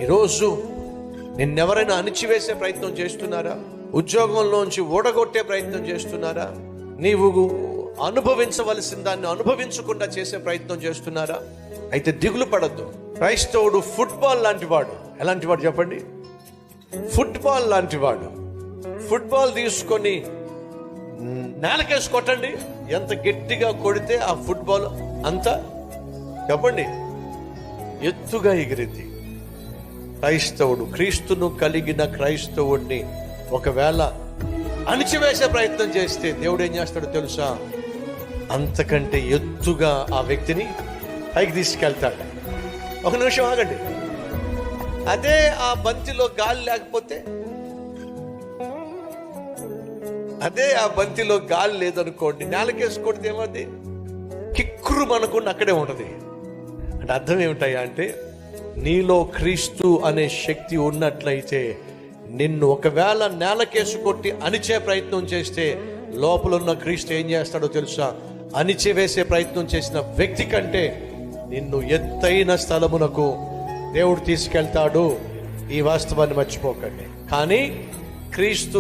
ఈరోజు నిన్నెవరైనా అణిచివేసే ప్రయత్నం చేస్తున్నారా? ఉద్యోగంలోంచి ఓడగొట్టే ప్రయత్నం చేస్తున్నారా? నీవు అనుభవించవలసిన దాన్ని అనుభవించకుండా చేసే ప్రయత్నం చేస్తున్నారా? అయితే దిగులు పడద్దు. క్రైస్తవుడు ఫుట్బాల్ లాంటి వాడు. ఎలాంటి వాడు చెప్పండి? ఫుట్బాల్ లాంటి వాడు. ఫుట్బాల్ తీసుకొని నేలకేసి కొట్టండి, ఎంత గట్టిగా కొడితే ఆ ఫుట్బాల్ అంత చెప్పండి ఎత్తుగా ఎగిరింది. క్రైస్తవుడు, క్రీస్తును కలిగిన క్రైస్తవుడిని ఒకవేళ అణిచివేసే ప్రయత్నం చేస్తే దేవుడు ఏం చేస్తాడో తెలుసా? అంతకంటే ఎత్తుగా ఆ వ్యక్తిని పైకి తీసుకెళ్తాడు. ఒక నిమిషం ఆగండి. అదే ఆ బంతిలో గాలి లేకపోతే, అదే ఆ బంతిలో గాలి లేదనుకోండి, నేలకేసి కొడితే ఏమవుతుంది? కిక్కురు మనకుండా అక్కడే ఉంటుంది. అంటే అర్థం ఏమిటాయా అంటే, నీలో క్రీస్తు అనే శక్తి ఉన్నట్లయితే నిన్ను ఒకవేళ నేలకేసి కొట్టి అణిచే ప్రయత్నం చేస్తే లోపల ఉన్న క్రీస్తు ఏం చేస్తాడో తెలుసా? అణిచివేసే ప్రయత్నం చేసిన వ్యక్తి కంటే నిన్ను ఎత్తైన స్థలమునకు దేవుడు తీసుకెళ్తాడు. ఈ వాస్తవాన్ని మర్చిపోకండి. కానీ క్రీస్తు